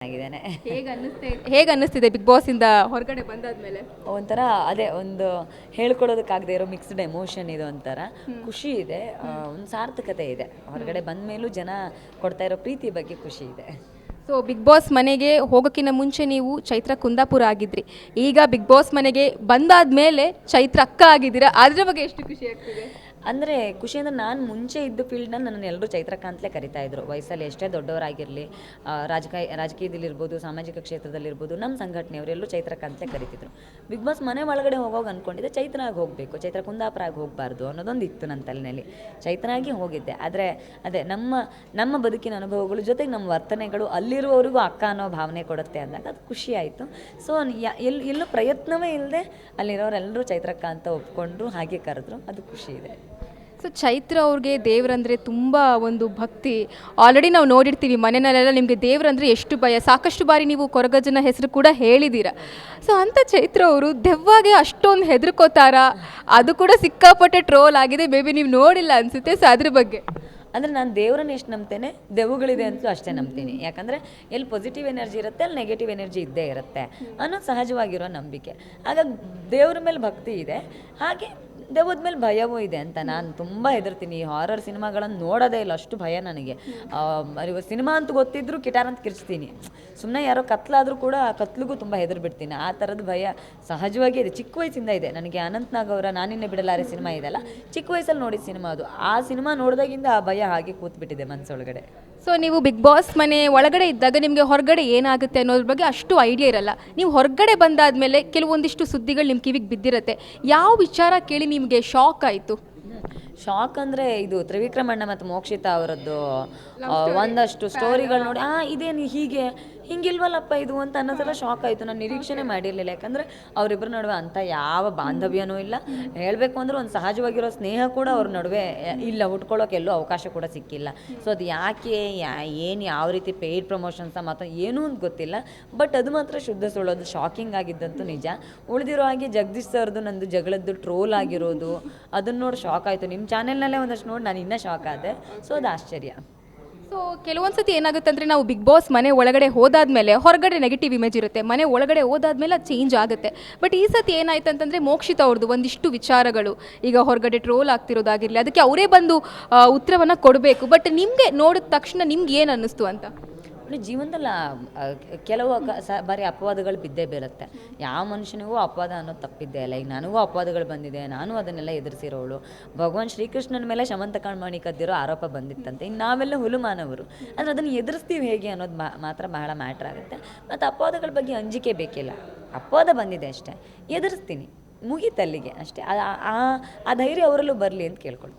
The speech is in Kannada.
ಆಗಿದ್ದೇನೆ. ಹೇಗೆ ಅನ್ನಿಸ್ತಿದೆ ಬಿಗ್ ಬಾಸ್ ಇಂದ ಹೊರಗಡೆ ಬಂದಾದ್ಮೇಲೆ? ಒಂಥರ ಅದೇ ಒಂದು ಹೇಳ್ಕೊಡೋದಕ್ಕಾಗದೇ ಇರೋ ಮಿಕ್ಸ್ಡ್ ಎಮೋಷನ್ ಇದು. ಒಂಥರ ಖುಷಿ ಇದೆ, ಒಂದು ಸಾರ್ಥಕತೆ ಇದೆ. ಹೊರಗಡೆ ಬಂದ ಮೇಲೂ ಜನ ಕೊಡ್ತಾ ಇರೋ ಪ್ರೀತಿ ಬಗ್ಗೆ ಖುಷಿ ಇದೆ. ಸೊ ಬಿಗ್ ಬಾಸ್ ಮನೆಗೆ ಹೋಗೋಕ್ಕಿಂತ ಮುಂಚೆ ನೀವು ಚೈತ್ರ ಕುಂದಾಪುರ ಆಗಿದ್ರಿ, ಈಗ ಬಿಗ್ ಬಾಸ್ ಮನೆಗೆ ಬಂದಾದ್ಮೇಲೆ ಚೈತ್ರ ಅಕ್ಕ ಆಗಿದ್ದೀರಾ. ಅದ್ರ ಬಗ್ಗೆ ಎಷ್ಟು ಖುಷಿ ಆಗ್ತಿದೆ? ಅಂದರೆ ಖುಷಿ ಅಂದರೆ ನಾನು ಮುಂಚೆ ಇದ್ದ ಫೀಲ್ಡ್ನಲ್ಲಿ ನನ್ನನ್ನು ಎಲ್ಲರೂ ಚೈತ್ರಕ್ಕ ಅಂತಲೇ ಕರಿತಾ ಇದ್ರು. ವಯಸ್ಸಲ್ಲಿ ಎಷ್ಟೇ ದೊಡ್ಡವರಾಗಿರಲಿ, ರಾಜಕೀಯದಲ್ಲಿರ್ಬೋದು, ಸಾಮಾಜಿಕ ಕ್ಷೇತ್ರದಲ್ಲಿರ್ಬೋದು, ನಮ್ಮ ಸಂಘಟನೆಯವರೆಲ್ಲರೂ ಚೈತ್ರಕ್ಕ ಅಂತಲೇ ಕರಿತಿದ್ರು. ಬಿಗ್ ಬಾಸ್ ಮನೆ ಒಳಗಡೆ ಹೋಗೋಗಿ ಅಂದ್ಕೊಂಡಿದ್ದೆ ಚೈತ್ರ ಆಗಿ ಹೋಗಬೇಕು, ಚೈತ್ರ ಕುಂದಾಪುರ ಆಗಿ ಹೋಗಬಾರ್ದು ಅನ್ನೋದೊಂದು ಇತ್ತು ನನ್ನ ತಲೆಯಲ್ಲಿ. ಚೈತ್ರ ಆಗಿ ಹೋಗಿದ್ದೆ. ಆದರೆ ಅದೇ ನಮ್ಮ ಬದುಕಿನ ಅನುಭವಗಳು ಜೊತೆಗೆ ನಮ್ಮ ವರ್ತನೆಗಳು ಅಲ್ಲಿರುವವರಿಗೂ ಅಕ್ಕ ಅನ್ನೋ ಭಾವನೆ ಕೊಡುತ್ತೆ ಅಂದಾಗ ಅದು ಖುಷಿ ಆಯಿತು. ಸೊ ಎಲ್ಲೂ ಪ್ರಯತ್ನವೇ ಇಲ್ಲದೆ ಅಲ್ಲಿರೋರೆಲ್ಲರೂ ಚೈತ್ರಕ್ಕ ಅಂತ ಒಪ್ಕೊಂಡ್ರು, ಹಾಗೆ ಕರೆದ್ರು. ಅದು ಖುಷಿ ಇದೆ. ಸೊ ಚೈತ್ರ ಅವ್ರಿಗೆ ದೇವರಂದರೆ ತುಂಬ ಒಂದು ಭಕ್ತಿ. ಆಲ್ರೆಡಿ ನಾವು ನೋಡಿರ್ತೀವಿ ಮನೆಯಲ್ಲೆಲ್ಲ ನಿಮಗೆ ದೇವರಂದರೆ ಎಷ್ಟು ಭಯ. ಸಾಕಷ್ಟು ಬಾರಿ ನೀವು ಕೊರಗಜ್ಜನ ಹೆಸರು ಕೂಡ ಹೇಳಿದ್ದೀರ. ಸೊ ಅಂಥ ಚೈತ್ರ ಅವರು ದೆವ್ವಾಗೆ ಅಷ್ಟೊಂದು ಹೆದರ್ಕೋತಾರ, ಅದು ಕೂಡ ಸಿಕ್ಕಾಪಟ್ಟೆ ಟ್ರೋಲ್ ಆಗಿದೆ. ಮೇಬಿ ನೀವು ನೋಡಿಲ್ಲ ಅನಿಸುತ್ತೆ. ಸೊ ಅದ್ರ ಬಗ್ಗೆ ಅಂದರೆ ನಾನು ದೇವರನ್ನ ಎಷ್ಟು ನಂಬ್ತೇನೆ, ದೆವ್ವಗಳಿದೆ ಅಂತಲೂ ಅಷ್ಟೇ ನಂಬ್ತೀನಿ. ಯಾಕಂದರೆ ಎಲ್ಲಿ ಪಾಸಿಟಿವ್ ಎನರ್ಜಿ ಇರುತ್ತೆ ಅಲ್ಲಿ ನೆಗೆಟಿವ್ ಎನರ್ಜಿ ಇದ್ದೇ ಇರುತ್ತೆ ಅನ್ನೋದು ಸಹಜವಾಗಿರೋ ನಂಬಿಕೆ. ಹಾಗಾಗಿ ದೇವ್ರ ಮೇಲೆ ಭಕ್ತಿ ಇದೆ, ಹಾಗೆ ದೆವ್ವದ ಮೇಲೆ ಭಯವೂ ಇದೆ ಅಂತ. ನಾನು ತುಂಬ ಹೆದರ್ತೀನಿ. ಈ ಹಾರರ್ ಸಿನಿಮಾಗಳನ್ನು ನೋಡೋದೇ ಇಲ್ಲ, ಅಷ್ಟು ಭಯ ನನಗೆ. ಸಿನಿಮಾ ಅಂತ ಗೊತ್ತಿದ್ರು ಕಿಟಾರ್ ಅಂತ ಕಿರ್ಚ್ತೀನಿ. ಸುಮ್ಮನೆ ಯಾರೋ ಕತ್ಲಾದರೂ ಕೂಡ ಕತ್ಲಿಗೂ ತುಂಬ ಹೆದರ್ಬಿಡ್ತೀನಿ. ಆ ಥರದ ಭಯ ಸಹಜವಾಗಿ ಇದೆ, ಚಿಕ್ಕ ವಯಸ್ಸಿಂದ ಇದೆ ನನಗೆ. ಅನಂತ್ ನಾಗ್ ಅವರ ನಾನಿನ್ನೇ ಬಿಡಲಾರೆ ಸಿನಿಮಾ ಇದೆಲ್ಲ, ಚಿಕ್ಕ ವಯಸ್ಸಲ್ಲಿ ನೋಡಿದ ಸಿನಿಮಾ ಅದು. ಆ ಸಿನಿಮಾ ನೋಡಿದಾಗಿಂದ ಆ ಭಯ ಹಾಗೆ ಕೂತ್ಬಿಟ್ಟಿದೆ ಮನಸ್ಸೊಳಗಡೆ. ಸೊ ನೀವು ಬಿಗ್ ಬಾಸ್ ಮನೆ ಒಳಗಡೆ ಇದ್ದಾಗ ನಿಮಗೆ ಹೊರಗಡೆ ಏನಾಗುತ್ತೆ ಅನ್ನೋದ್ರ ಬಗ್ಗೆ ಅಷ್ಟು ಐಡಿಯಾ ಇರಲ್ಲ. ನೀವು ಹೊರಗಡೆ ಬಂದಾದಮೇಲೆ ಕೆಲವೊಂದಿಷ್ಟು ಸುದ್ದಿಗಳು ನಿಮ್ಮ ಕಿವಿಗೆ ಬಿದ್ದಿರುತ್ತೆ. ಯಾವ ವಿಚಾರ ಕೇಳಿ ನಿಮಗೆ ಶಾಕ್ ಆಯಿತು? ಶಾಕ್ ಅಂದರೆ ಇದು ತ್ರಿವಿಕ್ರಮಣ್ಣ ಮತ್ತು ಮೋಕ್ಷಿತಾ ಅವರದ್ದು ಒಂದಷ್ಟು ಸ್ಟೋರಿಗಳು ನೋಡಿ ಇದೇನು ಹಿಂಗಿಲ್ವಲ್ಲಪ್ಪ ಇದು ಅಂತ ಅನ್ನೋದೆಲ್ಲ ಶಾಕ್ ಆಯಿತು. ನಾನು ನಿರೀಕ್ಷೆನೇ ಮಾಡಿರಲಿಲ್ಲ. ಯಾಕಂದರೆ ಅವರಿಬ್ಬರ ನಡುವೆ ಅಂಥ ಯಾವ ಬಾಂಧವ್ಯನೂ ಇಲ್ಲ. ಹೇಳಬೇಕು ಅಂದರೆ ಒಂದು ಸಹಜವಾಗಿರೋ ಸ್ನೇಹ ಕೂಡ ಅವ್ರ ನಡುವೆ ಇಲ್ಲ, ಹುಟ್ಕೊಳ್ಳೋಕೆ ಎಲ್ಲೂ ಅವಕಾಶ ಕೂಡ ಸಿಕ್ಕಿಲ್ಲ. ಸೊ ಅದು ಯಾಕೆ ಏನು ಯಾವ ರೀತಿ ಪೇಯ್ಡ್ ಪ್ರಮೋಷನ್ಸ ಮತ್ತು ಏನೂ ಅಂತ ಗೊತ್ತಿಲ್ಲ. ಬಟ್ ಅದು ಮಾತ್ರ ಶುದ್ಧ ಸುಳ್ಳೋದು. ಶಾಕಿಂಗ್ ಆಗಿದ್ದಂತೂ ನಿಜ. ಉಳಿದಿರೋ ಹಾಗೆ ಜಗದೀಶ್ ಸರ್ದು ನಂದು ಜಗಳದ್ದು ಟ್ರೋಲ್ ಆಗಿರೋದು ಅದನ್ನು ನೋಡಿ ಶಾಕ್ ಆಯಿತು. ನಿಮ್ಮ ಚಾನೆಲ್ನಲ್ಲೇ ಒಂದಷ್ಟು ನೋಡಿ ನಾನು ಇನ್ನೂ ಶಾಕ್ ಆದೆ. ಸೊ ಅದು ಆಶ್ಚರ್ಯ. ಸೊ ಕೆಲವೊಂದು ಸತಿ ಏನಾಗುತ್ತೆ ಅಂದರೆ ನಾವು ಬಿಗ್ ಬಾಸ್ ಮನೆ ಒಳಗಡೆ ಹೋದಾದ್ಮೇಲೆ ಹೊರಗಡೆ ನೆಗೆಟಿವ್ ಇಮೇಜ್ ಇರುತ್ತೆ, ಮನೆ ಒಳಗಡೆ ಹೋದಾದ್ಮೇಲೆ ಅದು ಚೇಂಜ್ ಆಗುತ್ತೆ. ಬಟ್ ಈ ಸತಿ ಏನಾಯ್ತು ಅಂತಂದರೆ ಮೋಕ್ಷಿತಾ ಅವ್ರದ್ದು ಒಂದಿಷ್ಟು ವಿಚಾರಗಳು ಈಗ ಹೊರಗಡೆ ಟ್ರೋಲ್ ಆಗ್ತಿರೋದಾಗಿರಲಿ, ಅದಕ್ಕೆ ಅವರೇ ಬಂದು ಉತ್ತರವನ್ನು ಕೊಡಬೇಕು. ಬಟ್ ನಿಮಗೆ ನೋಡಿದ ತಕ್ಷಣ ನಿಮ್ಗೆ ಏನು ಅನ್ನಿಸ್ತು ಅಂತ? ಜೀವನದಲ್ಲಿ ಕೆಲವು ಬಾರಿ ಅಪವಾದಗಳು ಬಿದ್ದೇ ಬೀರುತ್ತೆ. ಯಾವ ಮನುಷ್ಯನಿಗೂ ಅಪವಾದ ಅನ್ನೋದು ತಪ್ಪಿದ್ದೇ ಇಲ್ಲ. ಈಗ ನನಗೂ ಅಪವಾದಗಳು ಬಂದಿದೆ, ನಾನು ಅದನ್ನೆಲ್ಲ ಎದುರಿಸಿರೋಳು. ಭಗವಾನ್ ಶ್ರೀಕೃಷ್ಣನ ಮೇಲೆ ಶಮಂತಕಮಣಿ ಕದ್ದಿರೋ ಆರೋಪ ಬಂದಿತ್ತಂತೆ. ಇನ್ನು ನಾವೆಲ್ಲ ಹುಲುಮಾನವರು, ಆದರೆ ಅದನ್ನು ಎದುರಿಸ್ತೀವಿ ಹೇಗೆ ಅನ್ನೋದು ಮಾತ್ರ ಬಹಳ ಮ್ಯಾಟ್ರ್ ಆಗುತ್ತೆ. ಮತ್ತು ಅಪವಾದಗಳ ಬಗ್ಗೆ ಅಂಜಿಕೆ ಬೇಕಿಲ್ಲ. ಅಪವಾದ ಬಂದಿದೆ ಅಷ್ಟೇ, ಎದುರಿಸ್ತೀನಿ, ಮುಗೀತಲ್ಲಿಗೆ ಅಷ್ಟೇ. ಆ ಧೈರ್ಯ ಅವರಲ್ಲೂ ಬರಲಿ ಅಂತ ಕೇಳ್ಕೊಳ್ತೀನಿ.